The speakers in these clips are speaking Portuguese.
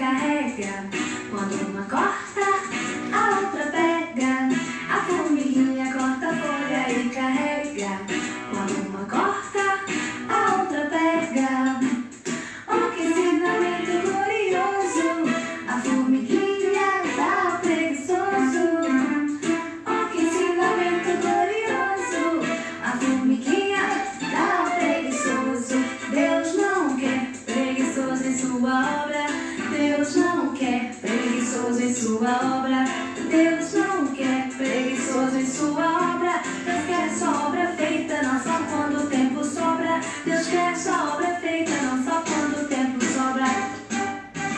carrega. Quando uma corta, a outra pega. A formiguinha corta a folha e carrega. Quando uma corta, a outra pega. Oh, que ensinamento glorioso! A formiguinha dá ao preguiçoso. Oh, que ensinamento glorioso! A formiguinha dá ao preguiçoso. Deus não quer preguiçoso em sua obra. Deus não quer preguiçoso em sua obra. Deus não quer preguiçoso em sua obra. Deus quer sua obra feita, não só quando o tempo sobra. Deus quer sua obra feita, não só quando o tempo sobra.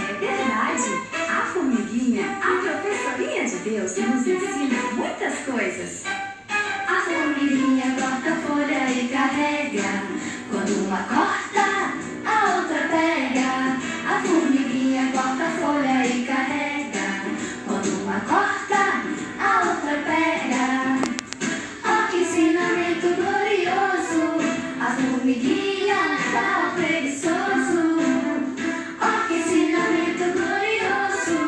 É verdade, a formiguinha, a professorinha de Deus, nos ensina muitas coisas. A formiguinha corta a folha e carrega. Quando uma corta, a outra pega. A formiguinha corta a folha e carrega. Quando uma corta, a outra pega. Oh, que ensinamento glorioso! A formiguinha dá ao preguiçoso. Oh, que ensinamento glorioso!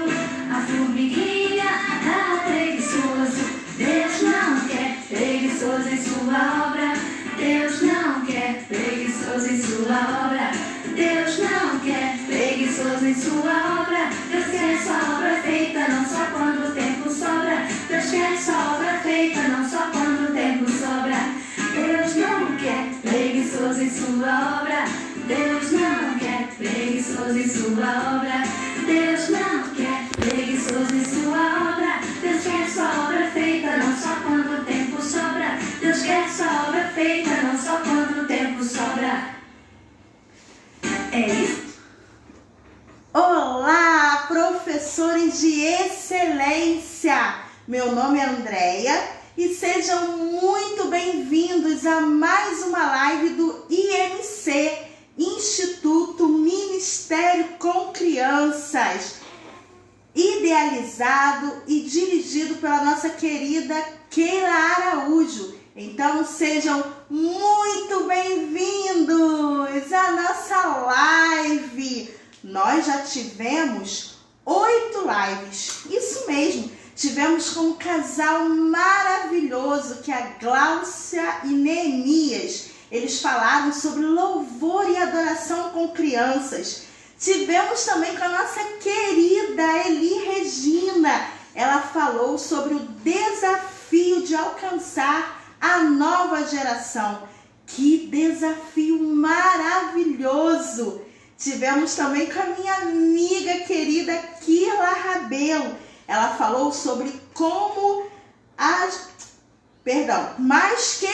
A formiguinha dá ao preguiçoso. Deus não quer preguiçoso em sua obra. Deus não quer preguiçoso em sua obra. Deus não quer preguiçoso em sua obra. Deus quer sua obra feita, não só quando o tempo sobra. Deus quer sua obra feita, não só quando o tempo sobra. Deus não quer preguiçoso em sua obra. Deus não quer preguiçoso em sua obra. Deus não quer preguiçoso em sua obra. Deus quer sua obra feita, não só quando o tempo sobra. Deus quer sua obra feita, não só quando o tempo sobra. É isso? Olá, professores de excelência! Meu nome é Andréia e sejam muito bem-vindos a mais uma live do IMC, Instituto Ministério com Crianças, idealizado e dirigido pela nossa querida Keila Araújo. Então sejam muito bem-vindos à nossa live. Nós já tivemos 8 lives, isso mesmo. Tivemos com um casal maravilhoso que é a Gláucia e Neemias. Eles falaram sobre louvor e adoração com crianças. Tivemos também com a nossa querida Eli Regina. Ela falou sobre o desafio de alcançar a nova geração. Que desafio maravilhoso! Tivemos também com a minha amiga querida Keila Rabelo. Ela falou sobre como mais que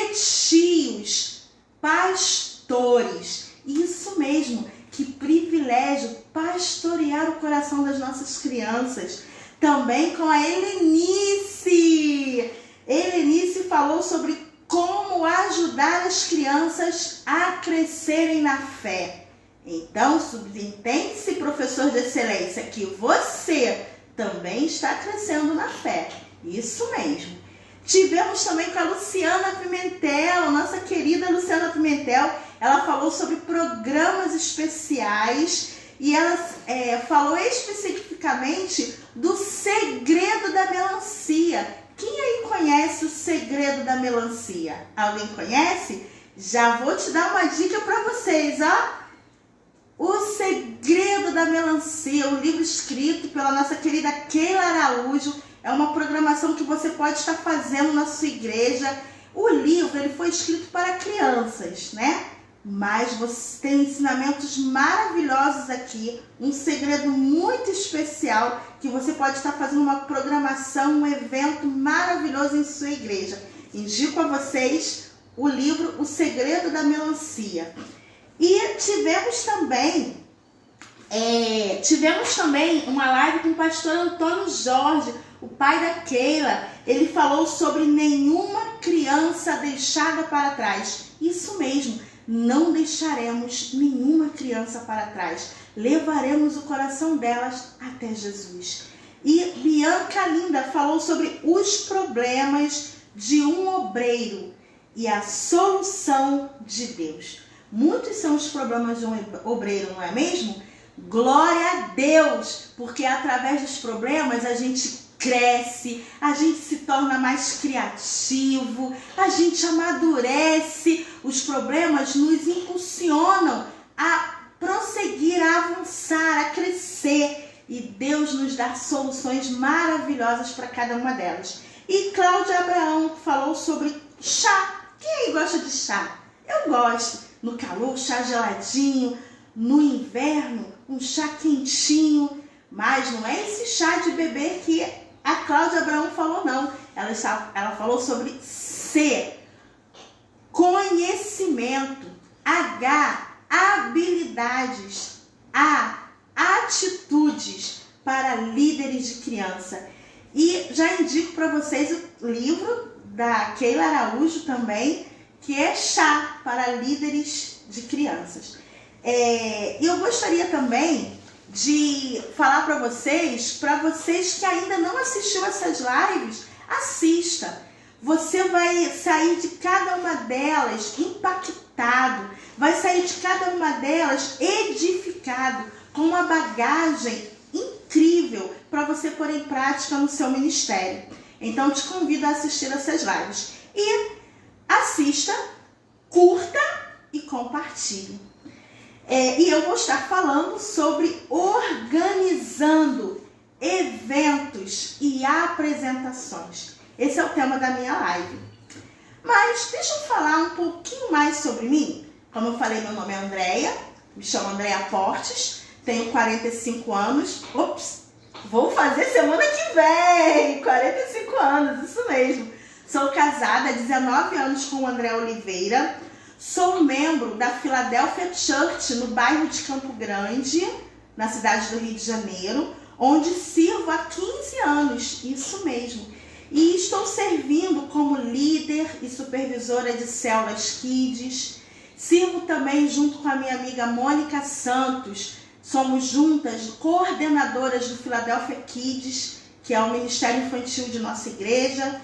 tios, pastores. Isso mesmo, que privilégio pastorear o coração das nossas crianças. Também com a Helenice. Helenice falou sobre como ajudar as crianças a crescerem na fé. Então, subentende-se, professor de excelência, que você também está crescendo na fé. Isso mesmo. Tivemos também com a Luciana Pimentel, nossa querida Luciana Pimentel. Ela falou sobre programas especiais e ela falou especificamente do segredo da melancia. Quem aí conhece o segredo da melancia? Alguém conhece? Já vou te dar uma dica para vocês, ó. O Segredo da Melancia, o livro escrito pela nossa querida Keila Araújo, é uma programação que você pode estar fazendo na sua igreja. O livro ele foi escrito para crianças, né? Mas você tem ensinamentos maravilhosos aqui, um segredo muito especial que você pode estar fazendo uma programação, um evento maravilhoso em sua igreja. Indico a vocês o livro O Segredo da Melancia. E tivemos também uma live com o pastor Antônio Jorge, o pai da Keila. Ele falou sobre nenhuma criança deixada para trás. Isso mesmo, não deixaremos nenhuma criança para trás. Levaremos o coração delas até Jesus. E Bianca Linda falou sobre os problemas de um obreiro e a solução de Deus. Muitos são os problemas de um obreiro, não é mesmo? Glória a Deus, porque através dos problemas a gente cresce, a gente se torna mais criativo, a gente amadurece. Os problemas nos impulsionam a prosseguir, a avançar, a crescer. E Deus nos dá soluções maravilhosas para cada uma delas. E Cláudia Abraão falou sobre chá. Quem aí gosta de chá? Eu gosto. No calor, chá geladinho. No inverno, um chá quentinho. Mas não é esse chá de bebê que a Cláudia Abraão falou, não. Ela falou sobre C. Conhecimento. H. Habilidades. A. Atitudes para líderes de criança. E já indico para vocês o livro da Keila Araújo também, que é Chá para Líderes de Crianças. E eu gostaria também de falar para vocês que ainda não assistiu essas lives, assista. Você vai sair de cada uma delas impactado, vai sair de cada uma delas edificado, com uma bagagem incrível para você pôr em prática no seu ministério. Então, te convido a assistir essas lives. E assista, curta e compartilhe. E eu vou estar falando sobre organizando eventos e apresentações. Esse é o tema da minha live. Mas deixa eu falar um pouquinho mais sobre mim. Como eu falei, meu nome é Andréia, me chamo Andréia Portes. Tenho 45 anos. Vou fazer semana que vem. 45 anos, isso mesmo. Sou casada há 19 anos com o André Oliveira. Sou membro da Philadelphia Church, no bairro de Campo Grande, na cidade do Rio de Janeiro, onde sirvo há 15 anos, isso mesmo. E estou servindo como líder e supervisora de células Kids. Sirvo também junto com a minha amiga Mônica Santos. Somos juntas coordenadoras do Philadelphia Kids, que é o ministério infantil de nossa igreja.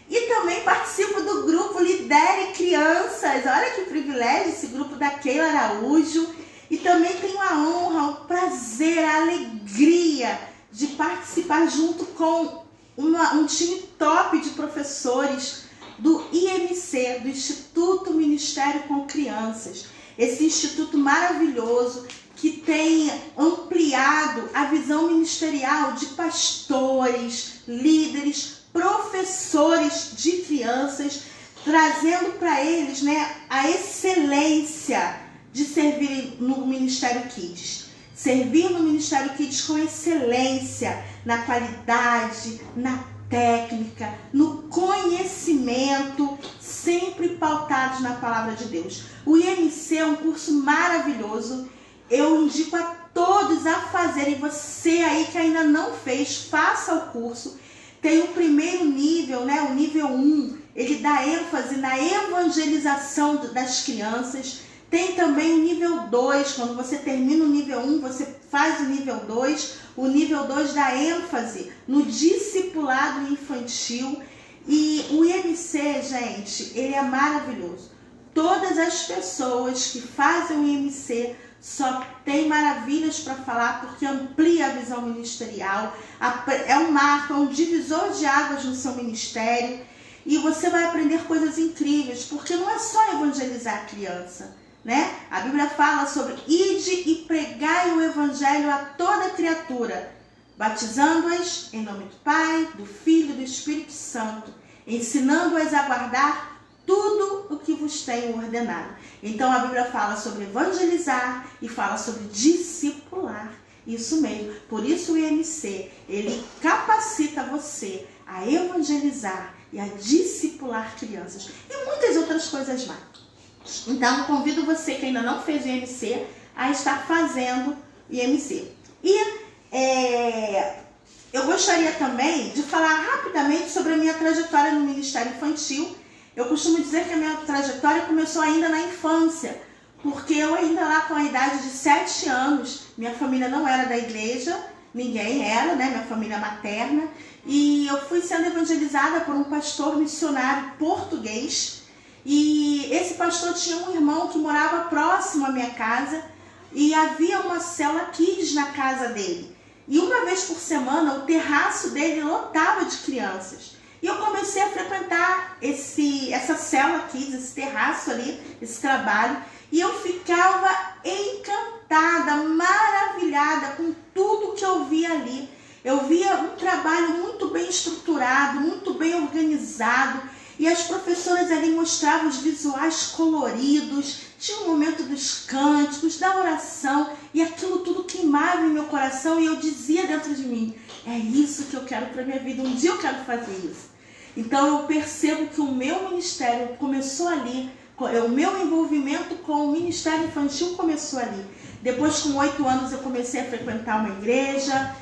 E também participo do grupo Lidere Crianças. Olha que privilégio, esse grupo da Keila Araújo. E também tenho a honra, o prazer, a alegria de participar junto com um time top de professores do IMC, do Instituto Ministério com Crianças. Esse instituto maravilhoso que tem ampliado a visão ministerial de pastores, líderes, professores de crianças, trazendo para eles, a excelência de servir no Ministério Kids. Servir no Ministério Kids com excelência, na qualidade, na técnica, no conhecimento, sempre pautados na palavra de Deus. O IMC é um curso maravilhoso. Eu indico a todos a fazerem. Você aí que ainda não fez, faça o curso. Tem o primeiro nível, o nível 1, ele dá ênfase na evangelização das crianças. Tem também o nível 2, quando você termina o nível 1, você faz o nível 2. O nível 2 dá ênfase no discipulado infantil. E o IMC, gente, ele é maravilhoso. Todas as pessoas que fazem o IMC só tem maravilhas para falar, porque amplia a visão ministerial, é um marco, é um divisor de águas no seu ministério, e você vai aprender coisas incríveis, porque não é só evangelizar a criança, A Bíblia fala sobre ide e pregai o evangelho a toda criatura, batizando-as em nome do Pai, do Filho e do Espírito Santo, ensinando-as a guardar tudo o que vos tenho ordenado. Então a Bíblia fala sobre evangelizar e fala sobre discipular. Isso mesmo. Por isso o IMC, ele capacita você a evangelizar e a discipular crianças. E muitas outras coisas mais. Então convido você que ainda não fez o IMC a estar fazendo o IMC. E eu gostaria também de falar rapidamente sobre a minha trajetória no Ministério Infantil. Eu costumo dizer que a minha trajetória começou ainda na infância, porque eu ainda lá com a idade de 7 anos, minha família não era da igreja, ninguém era, minha família materna, e eu fui sendo evangelizada por um pastor missionário português, e esse pastor tinha um irmão que morava próximo à minha casa, e havia uma célula Kids na casa dele. E uma vez por semana o terraço dele lotava de crianças. E eu comecei a frequentar essa célula Kids, esse terraço ali, esse trabalho. E eu ficava encantada, maravilhada com tudo que eu via ali. Eu via um trabalho muito bem estruturado, muito bem organizado. E as professoras ali mostravam os visuais coloridos, tinha o momento dos cânticos, da oração, e aquilo tudo queimava em meu coração, e eu dizia dentro de mim, é isso que eu quero para minha vida, um dia eu quero fazer isso. Então eu percebo que o meu ministério começou ali, o meu envolvimento com o ministério infantil começou ali. Depois, com 8 anos, eu comecei a frequentar uma igreja,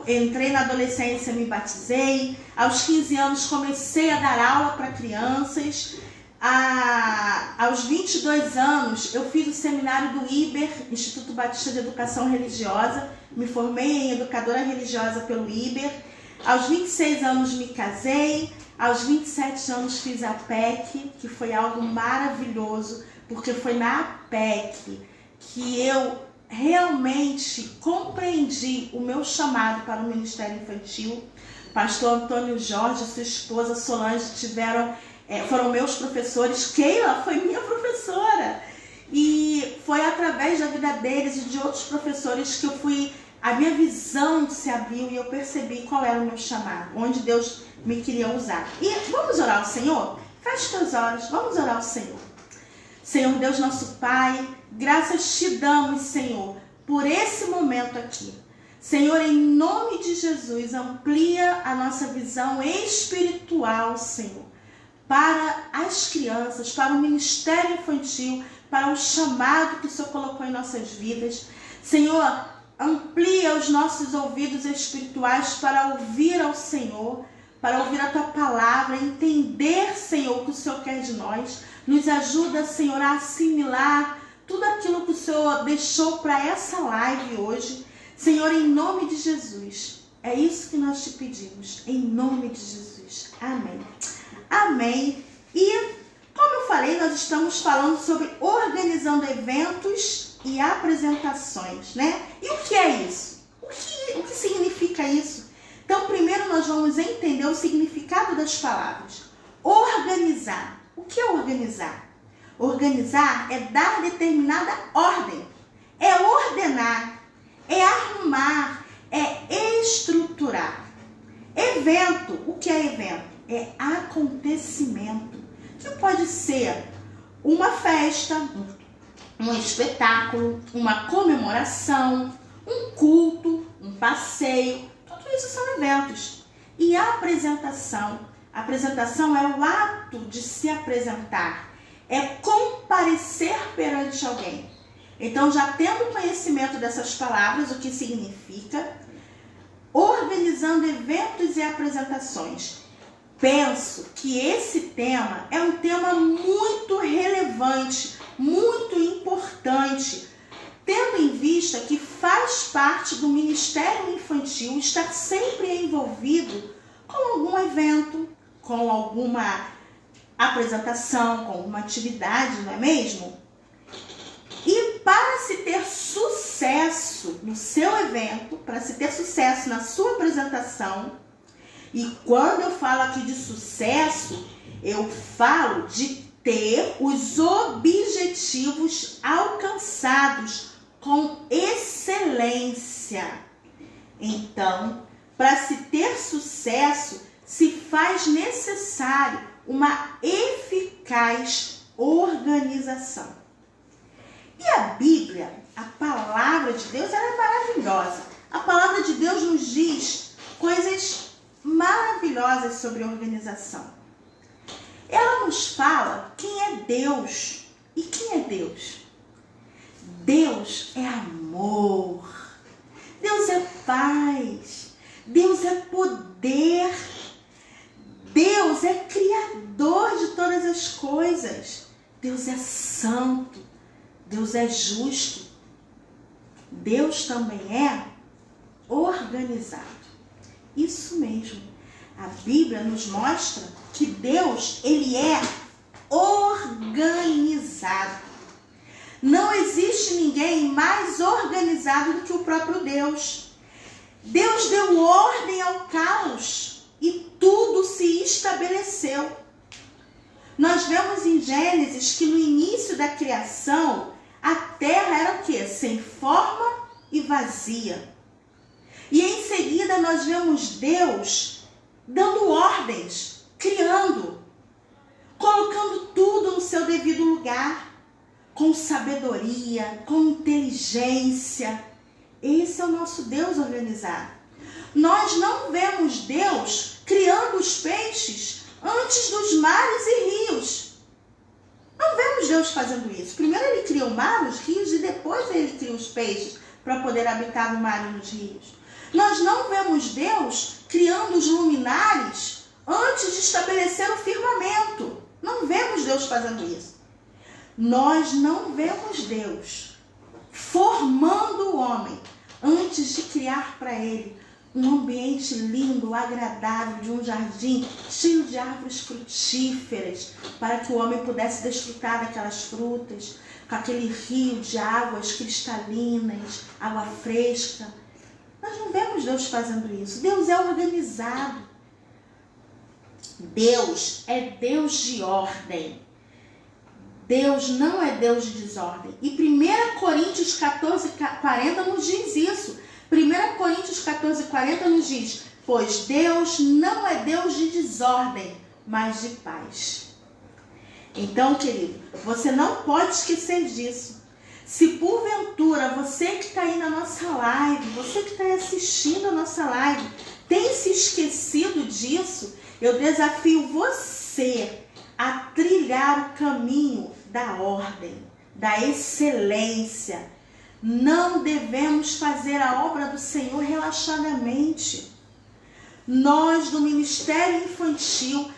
entrei na adolescência, me batizei. Aos 15 anos comecei a dar aula para crianças. Aos 22 anos eu fiz o seminário do IBER, Instituto Batista de Educação Religiosa. Me formei em educadora religiosa pelo IBER. Aos 26 anos me casei. Aos 27 anos fiz a PEC, que foi algo maravilhoso, porque foi na PEC que eu realmente compreendi o meu chamado para o Ministério Infantil. Pastor Antônio Jorge e sua esposa Solange foram meus professores. Keila foi minha professora. E foi através da vida deles e de outros professores que a minha visão se abriu e eu percebi qual era o meu chamado, onde Deus me queria usar. E vamos orar ao Senhor? Feche teus olhos, vamos orar ao Senhor. Senhor Deus, nosso Pai, graças te damos, Senhor, por esse momento aqui. Senhor, em nome de Jesus, amplia a nossa visão espiritual, Senhor, para as crianças, para o ministério infantil, para o chamado que o Senhor colocou em nossas vidas. Senhor, amplia os nossos ouvidos espirituais para ouvir ao Senhor, para ouvir a Tua palavra, entender, Senhor, o que o Senhor quer de nós. Nos ajuda, Senhor, a assimilar tudo aquilo que o Senhor deixou para essa live hoje. Senhor, em nome de Jesus, é isso que nós te pedimos, em nome de Jesus. Amém. Amém. E, como eu falei, nós estamos falando sobre organizando eventos e apresentações, né? E o que é isso? O que significa isso? Então, primeiro nós vamos entender o significado das palavras. Organizar. O que é organizar? Organizar é dar determinada ordem, é ordenar, é arrumar, é estruturar. Evento. O que é evento? É acontecimento. Que pode ser uma festa, um espetáculo, uma comemoração, um culto, um passeio. Tudo isso são eventos. E a apresentação. A apresentação é o ato de se apresentar. É comparecer perante alguém. Então, já tendo conhecimento dessas palavras, o que significa, organizando eventos e apresentações. Penso que esse tema é um tema muito relevante, muito importante, tendo em vista que faz parte do Ministério Infantil estar sempre envolvido com algum evento, com alguma apresentação, com alguma atividade, não é mesmo? E para se ter sucesso no seu evento, para se ter sucesso na sua apresentação, e quando eu falo aqui de sucesso, eu falo de ter os objetivos alcançados com excelência. Então, para se ter sucesso, se faz necessário uma eficaz organização. E a Bíblia, a palavra de Deus, ela é maravilhosa. A palavra de Deus nos diz coisas maravilhosas sobre organização. Ela nos fala quem é Deus. E quem é Deus? Deus é amor. Deus é paz. Deus é poder. Deus é criador de todas as coisas. Deus é santo. Deus é justo. Deus também é organizado. Isso mesmo. A Bíblia nos mostra que Deus, ele é organizado. Não existe ninguém mais organizado do que o próprio Deus. Deus deu ordem ao caos e tudo se estabeleceu. Nós vemos em Gênesis que no início da criação, a terra era o quê? Sem forma e vazia. E em seguida nós vemos Deus dando ordens, criando, colocando tudo no seu devido lugar, com sabedoria, com inteligência. Esse é o nosso Deus organizado. Nós não vemos Deus criando os peixes antes dos mares e rios. Não vemos Deus fazendo isso. Primeiro ele cria o mar, os rios, e depois ele cria os peixes para poder habitar no mar e nos rios. Nós não vemos Deus criando os luminares antes de estabelecer o firmamento. Não vemos Deus fazendo isso. Nós não vemos Deus formando o homem antes de criar para ele um ambiente lindo, agradável, de um jardim cheio de árvores frutíferas, para que o homem pudesse desfrutar daquelas frutas, com aquele rio de águas cristalinas, água fresca. Nós não vemos Deus fazendo isso. Deus é organizado. Deus é Deus de ordem. Deus não é Deus de desordem. E 1 Coríntios 14:40 nos diz isso. 1 Coríntios 14:40 nos diz: pois Deus não é Deus de desordem, mas de paz. Então, querido, você não pode esquecer disso. Se porventura você que está aí na nossa live, você que está aí assistindo a nossa live, tem se esquecido disso, eu desafio você a trilhar o caminho da ordem, da excelência. Não devemos fazer a obra do Senhor relaxadamente. Nós, do Ministério Infantil,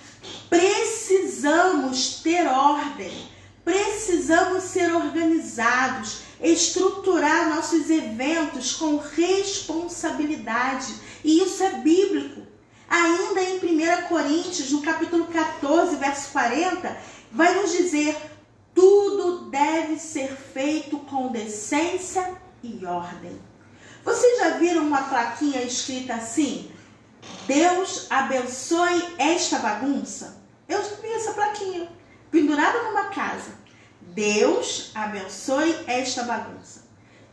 precisamos ter ordem, precisamos ser organizados, estruturar nossos eventos com responsabilidade. E isso é bíblico. Ainda em 1 Coríntios, no capítulo 14, verso 40, vai nos dizer: tudo deve ser feito com decência e ordem. Vocês já viram uma plaquinha escrita assim: Deus abençoe esta bagunça? Eu já vi essa plaquinha pendurada numa casa. Deus abençoe esta bagunça.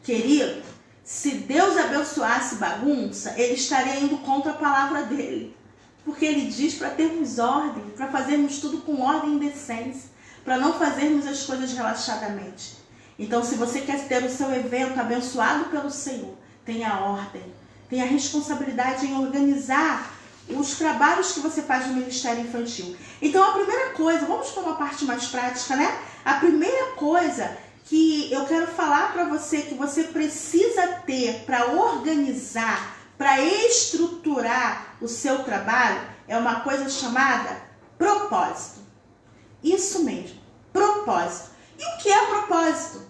Querido, se Deus abençoasse bagunça, ele estaria indo contra a palavra dele. Porque ele diz para termos ordem, para fazermos tudo com ordem e decência, para não fazermos as coisas relaxadamente. Então, se você quer ter o seu evento abençoado pelo Senhor, tenha ordem, tenha responsabilidade em organizar os trabalhos que você faz no Ministério Infantil. Então, a primeira coisa, vamos para uma parte mais prática, né? A primeira coisa que eu quero falar para você que você precisa ter para organizar, para estruturar o seu trabalho, é uma coisa chamada propósito. Isso mesmo, propósito. E o que é propósito?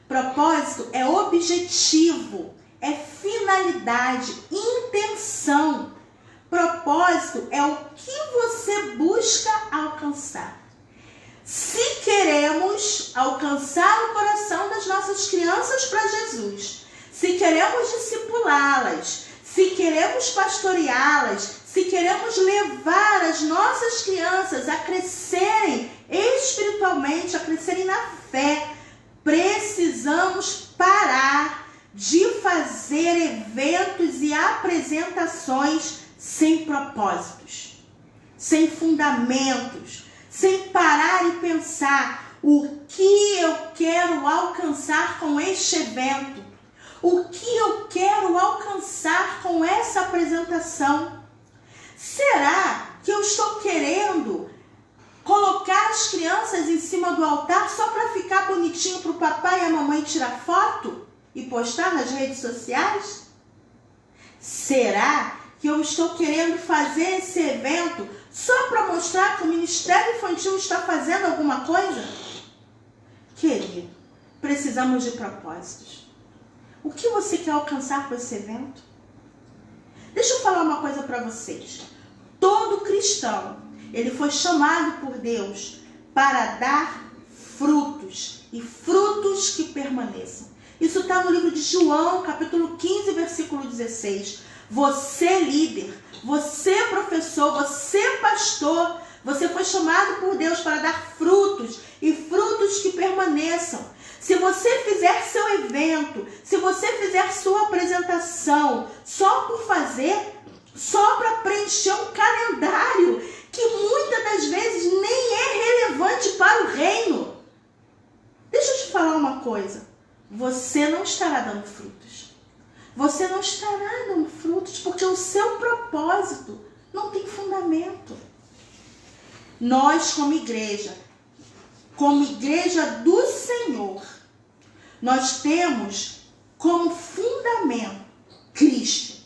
Propósito é objetivo, é finalidade, intenção. Propósito é o que você busca alcançar. Se queremos alcançar o coração das nossas crianças para Jesus, se queremos discipulá-las, se queremos pastoreá-las, se queremos levar as nossas crianças a crescerem espiritualmente, a crescerem na fé, precisamos parar de fazer eventos e apresentações sem propósitos, sem fundamentos, sem parar e pensar o que eu quero alcançar com este evento, o que eu quero alcançar com essa apresentação. Será que eu estou querendo colocar as crianças em cima do altar só para ficar bonitinho para o papai e a mamãe tirar foto e postar nas redes sociais? Será que eu estou querendo fazer esse evento só para mostrar que o Ministério Infantil está fazendo alguma coisa? Querido, precisamos de propósitos. O que você quer alcançar com esse evento? Deixa eu falar uma coisa para vocês. Todo cristão, ele foi chamado por Deus para dar frutos, e frutos que permaneçam. Isso está no livro de João, capítulo 15, versículo 16. Você líder, você professor, você pastor, você foi chamado por Deus para dar frutos e frutos que permaneçam. Se você fizer seu evento, se você fizer sua apresentação só por fazer, só para preencher um calendário que muitas das vezes nem é relevante para o reino, deixa eu te falar uma coisa, você não estará dando frutos. Você não estará dando frutos porque o seu propósito não tem fundamento. Nós, como igreja do Senhor, nós temos como fundamento Cristo.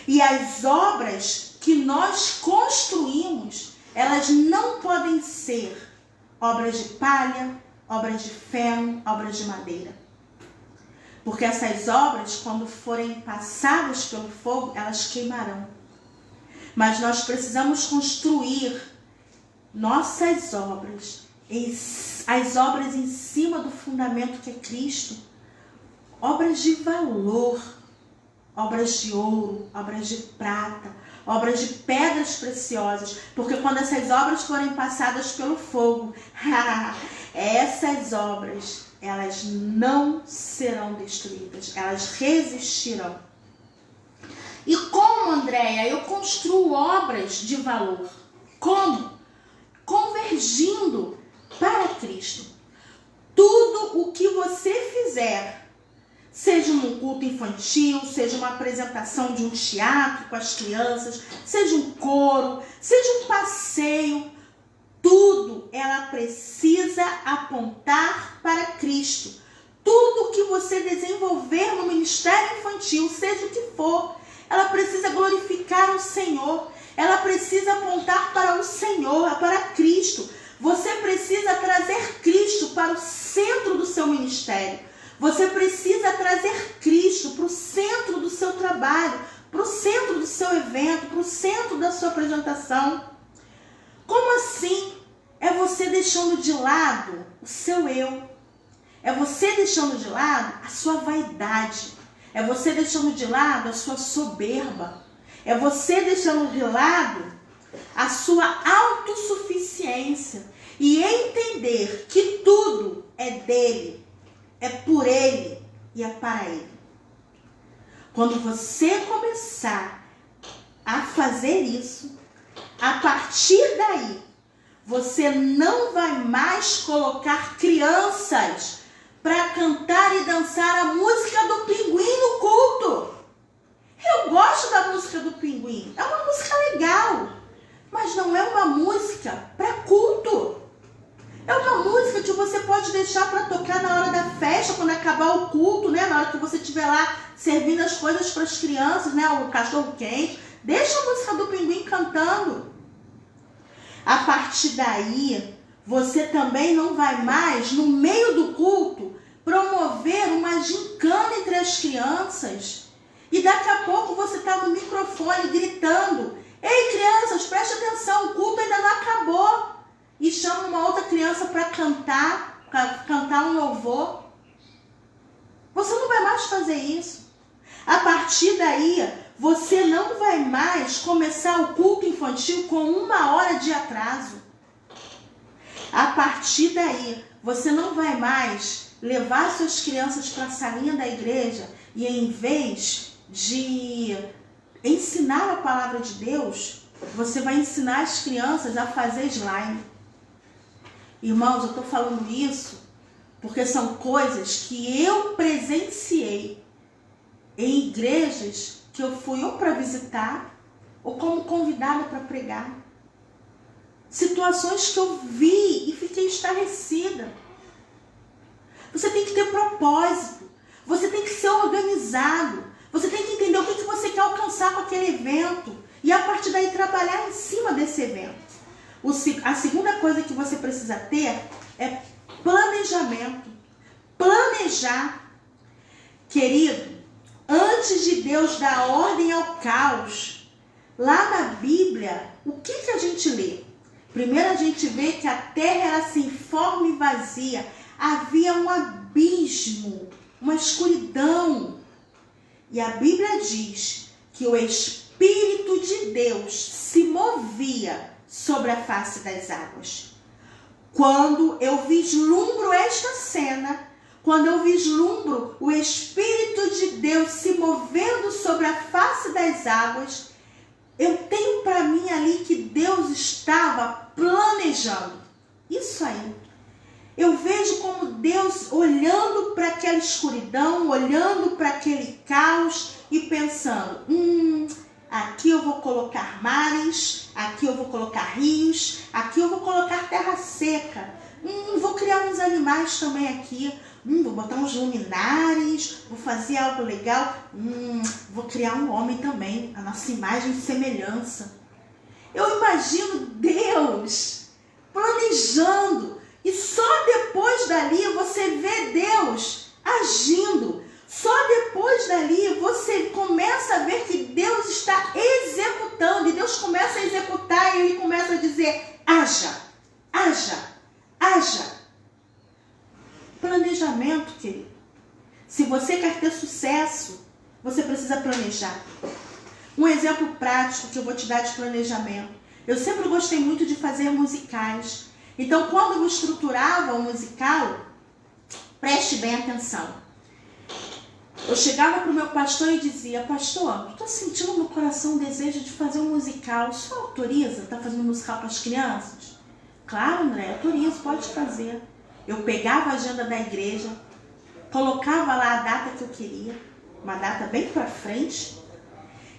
E as obras que nós construímos, elas não podem ser obras de palha, obras de feno, obras de madeira. Porque essas obras, quando forem passadas pelo fogo, elas queimarão. Mas nós precisamos construir nossas obras, as obras em cima do fundamento que é Cristo. Obras de valor, obras de ouro, obras de prata, obras de pedras preciosas. Porque quando essas obras forem passadas pelo fogo, essas obras, elas não serão destruídas, elas resistirão. E como, Andréia, eu construo obras de valor? Como? Convergindo para Cristo. Tudo o que você fizer, seja um culto infantil, seja uma apresentação de um teatro com as crianças, seja um coro, seja um passeio, tudo ela precisa apontar para Cristo. Tudo que você desenvolver no ministério infantil, seja o que for, ela precisa glorificar o Senhor. Ela precisa apontar para o Senhor, para Cristo. Você precisa trazer Cristo para o centro do seu ministério. Você precisa trazer Cristo para o centro do seu trabalho, para o centro do seu evento, para o centro da sua apresentação. Como assim? É você deixando de lado o seu eu. É você deixando de lado a sua vaidade. É você deixando de lado a sua soberba. É você deixando de lado a sua autossuficiência. E entender que tudo é dele, é por ele e é para ele. Quando você começar a fazer isso, a partir daí, você não vai mais colocar crianças para cantar e dançar a música do Pinguim no culto. Eu gosto da música do Pinguim, é uma música legal, mas não é uma música para culto. É uma música que você pode deixar para tocar na hora da festa, quando acabar o culto, né? Na hora que você estiver lá servindo as coisas para as crianças, né? O cachorro quente. Deixa a música do Pinguim cantando. A partir daí, você também não vai mais, no meio do culto, promover uma gincana entre as crianças. E daqui a pouco você está no microfone gritando: ei, crianças, preste atenção, o culto ainda não acabou. E chama uma outra criança para cantar um louvor. Você não vai mais fazer isso. A partir daí, você não vai mais começar o culto infantil com 1 hora de atraso. A partir daí, você não vai mais levar suas crianças para a salinha da igreja e, em vez de ensinar a palavra de Deus, você vai ensinar as crianças a fazer slime. Irmãos, eu estou falando isso porque são coisas que eu presenciei em igrejas que eu fui ou para visitar ou como convidada para pregar. Situações que eu vi e fiquei estarrecida. Você tem que ter propósito. Você tem que ser organizado. Você tem que entender o que você quer alcançar com aquele evento. E a partir daí trabalhar em cima desse evento. A segunda coisa que você precisa ter é planejamento. Planejar. Querido, antes de Deus dar ordem ao caos, lá na Bíblia, o que a gente lê? Primeiro a gente vê que a terra era sem forma e vazia. Havia um abismo, uma escuridão. E a Bíblia diz que o Espírito de Deus se movia sobre a face das águas. Quando eu vislumbro esta cena, quando eu vislumbro o Espírito de Deus se movendo sobre a face das águas, eu tenho para mim ali que Deus estava planejando. Isso aí. Eu vejo como Deus olhando para aquela escuridão, olhando para aquele caos e pensando, aqui eu vou colocar mares, aqui eu vou colocar rios, aqui eu vou colocar terra seca. Vou criar uns animais também aqui. Vou botar uns luminares, vou fazer algo legal. Vou criar um homem também, a nossa imagem e semelhança. Eu imagino Deus planejando. E só depois dali você vê Deus agindo. Só depois dali você começa a ver que Deus está executando. E Deus começa a executar e Ele começa a dizer, haja, haja, haja. Planejamento, querido. Se você quer ter sucesso, você precisa planejar. Um exemplo prático que eu vou te dar de planejamento. Eu sempre gostei muito de fazer musicais. Então, quando eu estruturava um musical, preste bem atenção. Eu chegava para o meu pastor e dizia, pastor, eu estou sentindo no coração o desejo de fazer um musical. O senhor autoriza? Está fazendo um musical para as crianças? Claro, André, autorizo, pode fazer. Eu pegava a agenda da igreja, colocava lá a data que eu queria, uma data bem para frente,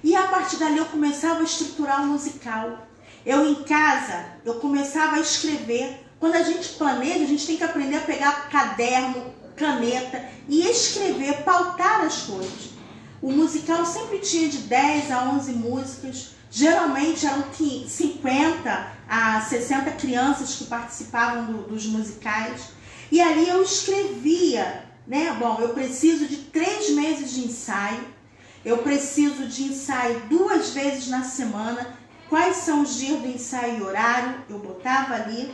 e a partir dali eu começava a estruturar o musical. Eu em casa, eu começava a escrever. Quando a gente planeja, a gente tem que aprender a pegar caderno, caneta e escrever, pautar as coisas. O musical sempre tinha de 10 a 11 músicas, geralmente eram 50 a 60 crianças que participavam dos musicais. E ali eu escrevia, né? Bom, eu preciso de 3 meses de ensaio, eu preciso de ensaio 2 vezes na semana. Quais são os dias do ensaio e horário? Eu botava ali,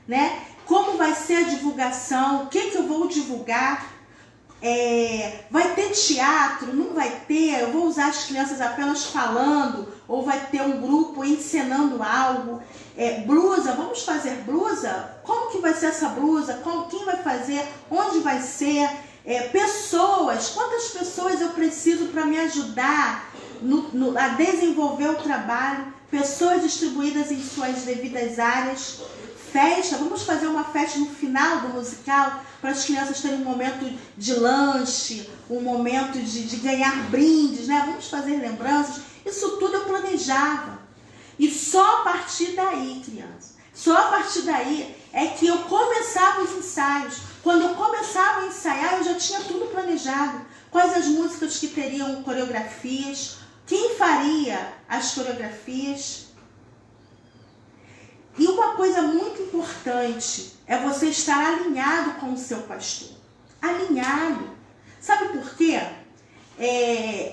né? Como vai ser a divulgação? O que eu vou divulgar? Vai ter teatro? Não vai ter? Eu vou usar as crianças apenas falando? Ou vai ter um grupo encenando algo? Blusa, vamos fazer blusa? Como que vai ser essa blusa? Quem vai fazer? Onde vai ser? Pessoas, quantas pessoas eu preciso para me ajudar a desenvolver o trabalho? Pessoas distribuídas em suas devidas áreas. Festa, vamos fazer uma festa no final do musical para as crianças terem um momento de lanche, um momento de ganhar brindes, né? Vamos fazer lembranças. Isso tudo eu planejava. E só a partir daí, criança, só a partir daí é que eu começava os ensaios. Quando eu começava a ensaiar, eu já tinha tudo planejado. Quais as músicas que teriam coreografias, quem faria as coreografias. E uma coisa muito importante é você estar alinhado com o seu pastor. Alinhado. Sabe por quê?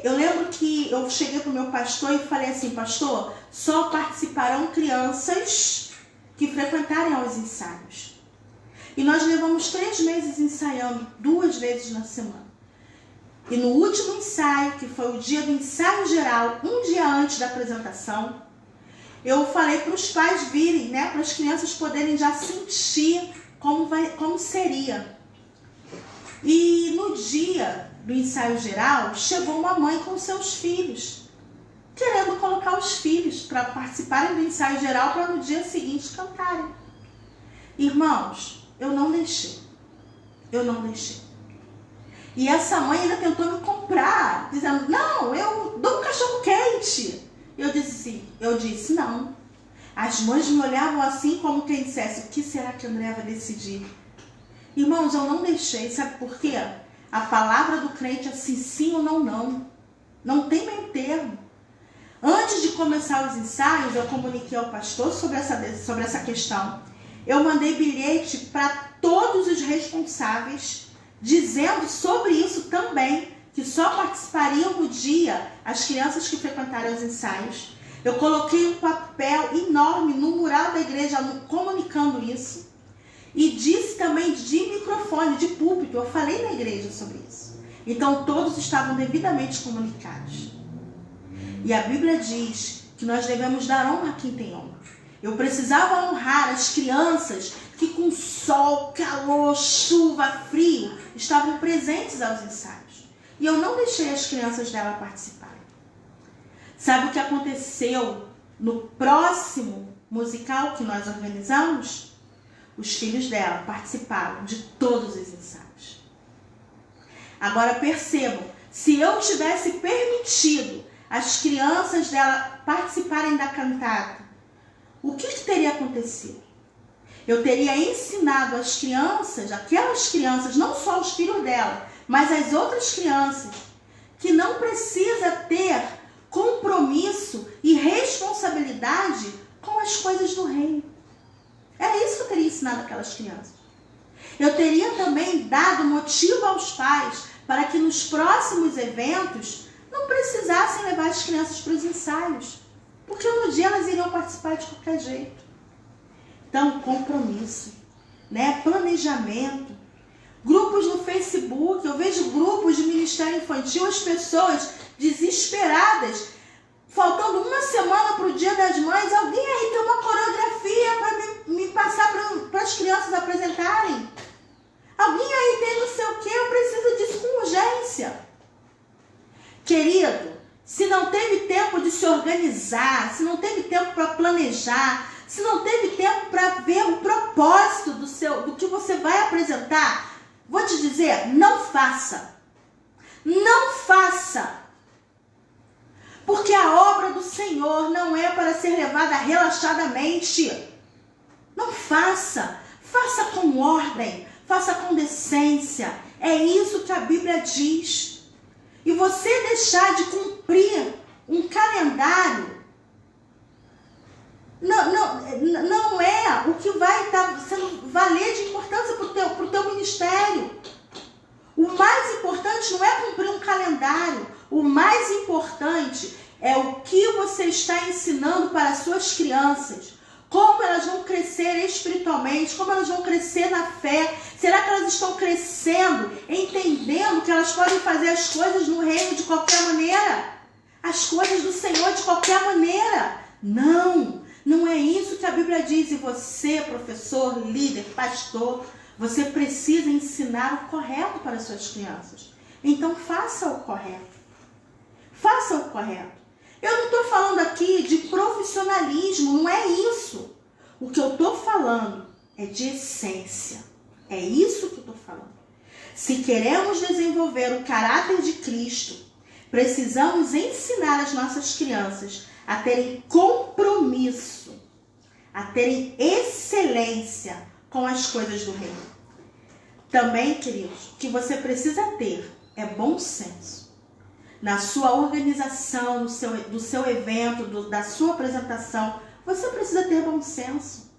Eu lembro que eu cheguei para o meu pastor e falei assim, pastor, só participarão crianças que frequentarem aos ensaios. E nós levamos 3 meses ensaiando 2 vezes na semana. E no último ensaio, que foi o dia do ensaio geral, um dia antes da apresentação, eu falei para os pais virem, né, para as crianças poderem já sentir como seria. E no dia do ensaio geral, chegou uma mãe com seus filhos, querendo colocar os filhos para participarem do ensaio geral para no dia seguinte cantarem. Irmãos, eu não deixei. E essa mãe ainda tentou me comprar, dizendo, não, eu dou um cachorro quente. Eu disse, não. As mães me olhavam assim como quem dissesse, o que será que a André vai decidir? Irmãos, eu não deixei, sabe por quê? A palavra do crente é assim, sim ou não, não. Não tem meio termo. Antes de começar os ensaios, eu comuniquei ao pastor sobre essa questão. Eu mandei bilhete para todos os responsáveis, dizendo sobre isso também, que só participariam no dia as crianças que frequentaram os ensaios. Eu coloquei um papel enorme no mural da igreja comunicando isso. E disse também de microfone, de púlpito. Eu falei na igreja sobre isso. Então todos estavam devidamente comunicados. E a Bíblia diz que nós devemos dar honra a quem tem honra. Eu precisava honrar as crianças que com sol, calor, chuva, frio, estavam presentes aos ensaios. E eu não deixei as crianças dela participarem. Sabe o que aconteceu no próximo musical que nós organizamos? Os filhos dela participaram de todos os ensaios. Agora percebam, se eu tivesse permitido as crianças dela participarem da cantata, o que teria acontecido? Eu teria ensinado as crianças, aquelas crianças, não só os filhos dela, mas as outras crianças, que não precisa ter compromisso e responsabilidade com as coisas do reino. Era isso que eu teria ensinado aquelas crianças. Eu teria também dado motivo aos pais para que nos próximos eventos não precisassem levar as crianças para os ensaios, porque no dia elas iriam participar de qualquer jeito. Então, compromisso, né? Planejamento. Grupos no Facebook, eu vejo grupos de ministério infantil, as pessoas desesperadas, faltando uma semana para o Dia das Mães. Alguém aí tem uma coreografia para me passar para as crianças apresentarem? Alguém aí tem não sei o que? Eu preciso disso com urgência. Querido, se não teve tempo de se organizar, se não teve tempo para planejar, se não teve tempo para ver o propósito do que você vai apresentar, vou te dizer, não faça. Não faça. Porque a obra do Senhor não é para ser levada relaxadamente. Não faça. Faça com ordem. Faça com decência. É isso que a Bíblia diz. E você deixar de cumprir um calendário não é o que vai valer de importância para o teu ministério. O mais importante não é cumprir um calendário. O mais importante é o que você está ensinando para as suas crianças. Como elas vão crescer espiritualmente, como elas vão crescer na fé. Será que elas estão crescendo, entendendo que elas podem fazer as coisas no reino de qualquer maneira? As coisas do Senhor de qualquer maneira? Não, não é isso que a Bíblia diz. E você, professor, líder, pastor, você precisa ensinar o correto para as suas crianças. Então faça o correto. Faça o correto. Eu não estou falando aqui de profissionalismo, não é isso. O que eu estou falando é de essência. É isso que eu estou falando. Se queremos desenvolver o caráter de Cristo, precisamos ensinar as nossas crianças a terem compromisso, a terem excelência com as coisas do reino. Também, queridos, o que você precisa ter é bom senso. Na sua organização, do seu evento, da sua apresentação, você precisa ter bom senso.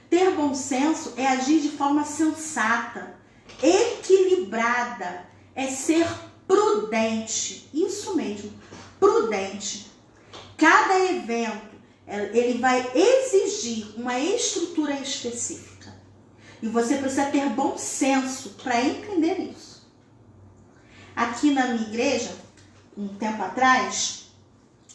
Ter bom senso é agir de forma sensata, equilibrada, é ser prudente. Isso mesmo, prudente. Cada evento, ele vai exigir uma estrutura específica. E você precisa ter bom senso para entender isso. Aqui na minha igreja, um tempo atrás,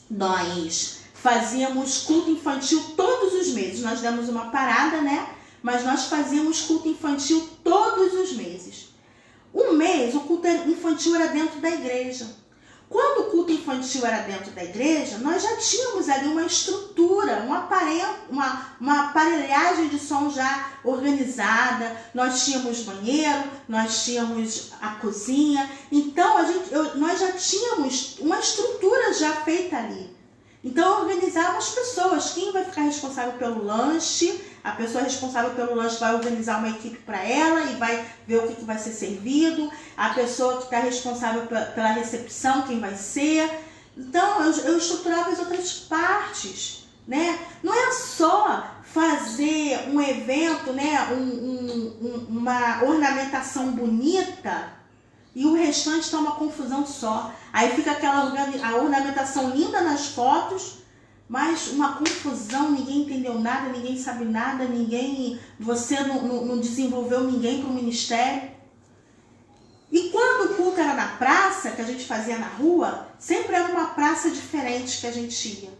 nós fazíamos culto infantil todos os meses. Nós demos uma parada, né? Mas nós fazíamos culto infantil todos os meses. Um mês, o culto infantil era dentro da igreja. Quando o culto infantil era dentro da igreja, nós já tínhamos ali uma estrutura, uma aparelhagem de som já organizada. Nós tínhamos banheiro, nós tínhamos a cozinha. Então, nós já tínhamos uma estrutura já feita ali. Então, eu organizava as pessoas. Quem vai ficar responsável pelo lanche? A pessoa responsável pelo lanche vai organizar uma equipe para ela e vai ver o que vai ser servido. A pessoa que está responsável pela recepção, quem vai ser. Então, eu estruturava as outras partes, né? Não é só fazer um evento, né? Uma ornamentação bonita e o restante está uma confusão só. Aí fica a ornamentação linda nas fotos, mas uma confusão, ninguém entendeu nada, ninguém sabe nada, você não desenvolveu ninguém para o ministério. E quando o culto era na praça, que a gente fazia na rua, sempre era uma praça diferente que a gente ia.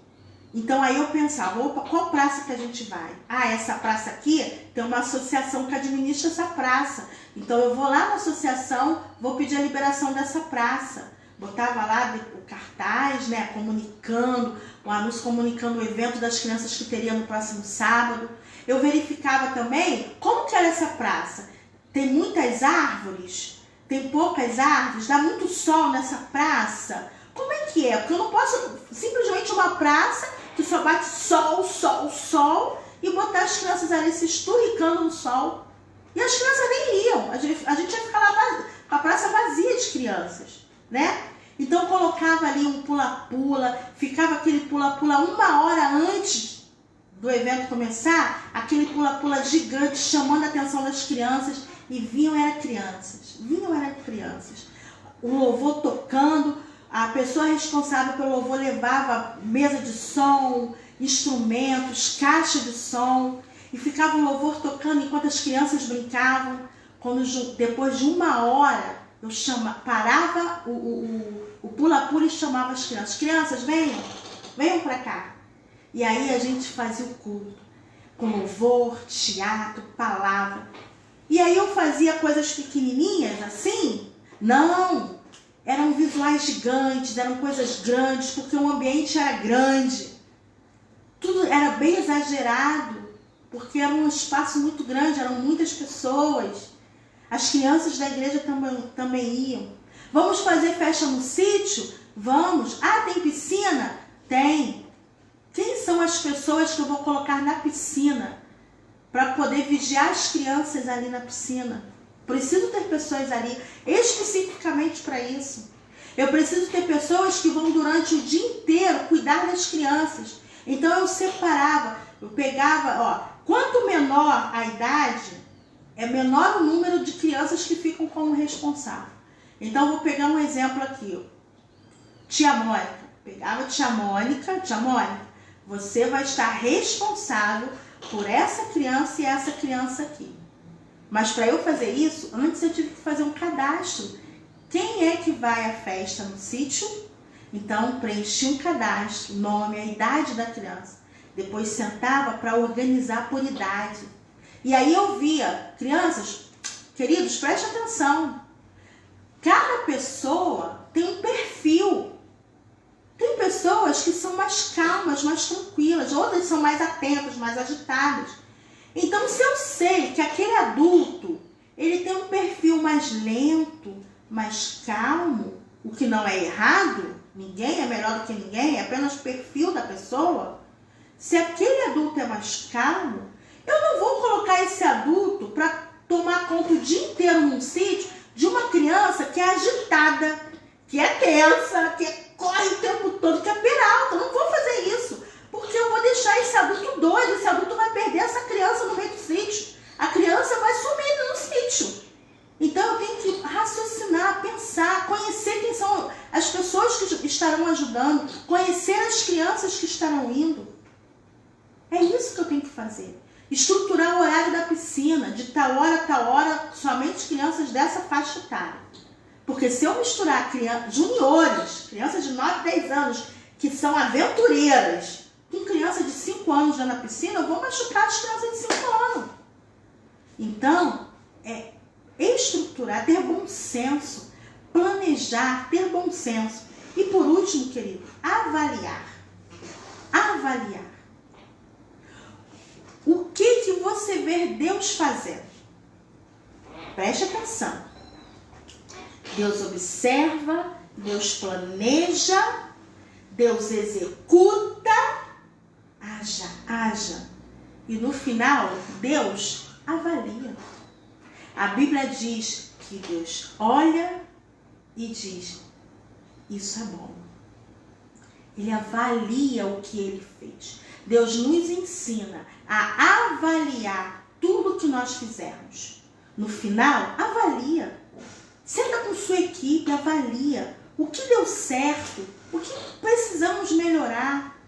Então aí eu pensava, opa, qual praça que a gente vai? Ah, essa praça aqui tem uma associação que administra essa praça. Então eu vou lá na associação, vou pedir a liberação dessa praça. Botava lá o cartaz, né, comunicando, o anúncio comunicando o evento das crianças que teria no próximo sábado. Eu verificava também como que era essa praça. Tem muitas árvores? Tem poucas árvores? Dá muito sol nessa praça? Como é que é? Porque eu não posso simplesmente uma praça que só bate sol, sol, sol e botar as crianças ali se esturricando no sol. E as crianças nem iam. A gente ia ficar lá com a praça vazia de crianças, né? Então colocava ali um pula-pula, ficava aquele pula-pula 1 hora antes do evento começar, aquele pula-pula gigante chamando a atenção das crianças, e vinham era crianças. O louvor tocando, a pessoa responsável pelo louvor levava mesa de som, instrumentos, caixa de som, e ficava o louvor tocando enquanto as crianças brincavam. Depois de 1 hora, eu parava o pula-pula e chamava as crianças. Crianças, venham para cá. E aí a gente fazia o culto, com louvor, teatro, palavra. E aí eu fazia coisas pequenininhas assim? Não, eram visuais gigantes, eram coisas grandes, porque o ambiente era grande. Tudo era bem exagerado, porque era um espaço muito grande, eram muitas pessoas. As crianças da igreja também iam. Vamos fazer festa no sítio? Vamos. Ah, tem piscina? Tem. Quem são as pessoas que eu vou colocar na piscina para poder vigiar as crianças ali na piscina? Preciso ter pessoas ali especificamente para isso. Eu preciso ter pessoas que vão durante o dia inteiro cuidar das crianças. Então eu separava, eu pegava, quanto menor a idade, é menor o número de crianças que ficam como responsável. Então, vou pegar um exemplo aqui. Tia Mônica. Pegava a tia Mônica, você vai estar responsável por essa criança e essa criança aqui. Mas para eu fazer isso, antes eu tive que fazer um cadastro. Quem é que vai à festa no sítio? Então, preenchi um cadastro, nome, a idade da criança. Depois sentava para organizar por idade. E aí eu via, crianças, queridos, prestem atenção. Cada pessoa tem um perfil. Tem pessoas que são mais calmas, mais tranquilas. Outras são mais atentas, mais agitadas. Então, se eu sei que aquele adulto, ele tem um perfil mais lento, mais calmo, o que não é errado, ninguém é melhor do que ninguém, é apenas o perfil da pessoa. Se aquele adulto é mais calmo, eu não vou colocar esse adulto para tomar conta o dia inteiro num sítio de uma criança que é agitada, que é tensa, que corre o tempo todo, que é peralta. Eu não vou fazer isso, porque eu vou deixar esse adulto doido, esse adulto vai perder essa criança no meio do sítio. A criança vai sumir no sítio. Então eu tenho que raciocinar, pensar, conhecer quem são as pessoas que estarão ajudando, conhecer as crianças que estarão indo. É isso que eu tenho que fazer. Estruturar o horário da piscina, de tal hora a tal hora, somente crianças dessa faixa etária. Porque se eu misturar juniores, crianças de 9, 10 anos, que são aventureiras, com criança de 5 anos já na piscina, eu vou machucar as crianças de 5 anos. Então, é estruturar, ter bom senso, planejar, ter bom senso. E por último, querido, avaliar. Avaliar. O que você vê Deus fazendo? Preste atenção. Deus observa, Deus planeja, Deus executa, haja. E no final, Deus avalia. A Bíblia diz que Deus olha e diz, isso é bom. Ele avalia o que ele fez. Deus nos ensina a avaliar tudo que nós fizemos. No final, avalia. Senta com sua equipe, avalia o que deu certo, o que precisamos melhorar.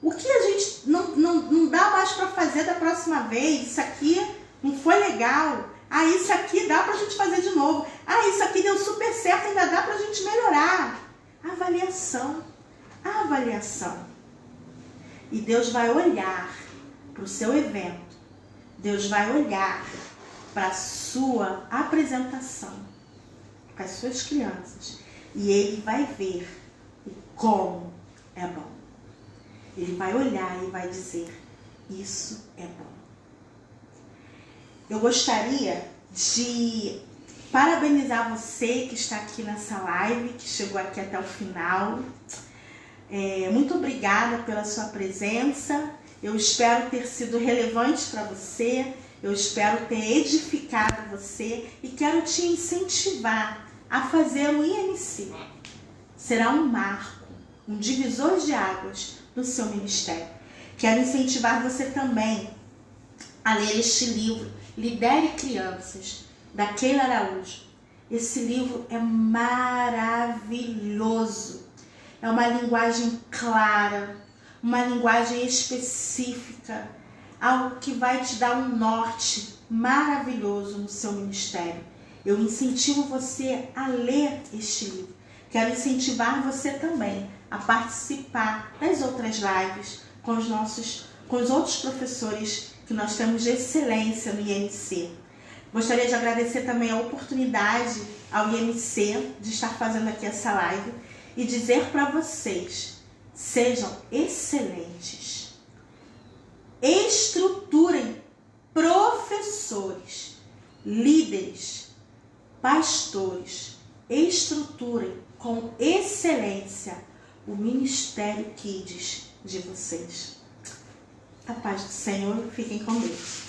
O que a gente não dá mais para fazer da próxima vez? Isso aqui não foi legal. Ah, isso aqui dá para a gente fazer de novo. Ah, isso aqui deu super certo, ainda dá para a gente melhorar. Avaliação. Avaliação. E Deus vai olhar para o seu evento. Deus vai olhar para a sua apresentação, para as suas crianças. E Ele vai ver o como é bom. Ele vai olhar e vai dizer, isso é bom. Eu gostaria de parabenizar você que está aqui nessa live, que chegou aqui até o final. Muito obrigada pela sua presença. Eu espero ter sido relevante para você. Eu espero ter edificado você e quero te incentivar a fazer o IMC. Será um marco, um divisor de águas no seu ministério. Quero incentivar você também a ler este livro, Lidere Crianças, da Keila Araújo. Esse livro é maravilhoso. É uma linguagem clara, uma linguagem específica, algo que vai te dar um norte maravilhoso no seu ministério. Eu incentivo você a ler este livro. Quero incentivar você também a participar das outras lives com os outros professores que nós temos de excelência no IMC. Gostaria de agradecer também a oportunidade ao IMC de estar fazendo aqui essa live e dizer para vocês, sejam excelentes, estruturem professores, líderes, pastores, estruturem com excelência o Ministério Kids de vocês. A paz do Senhor, fiquem com Deus.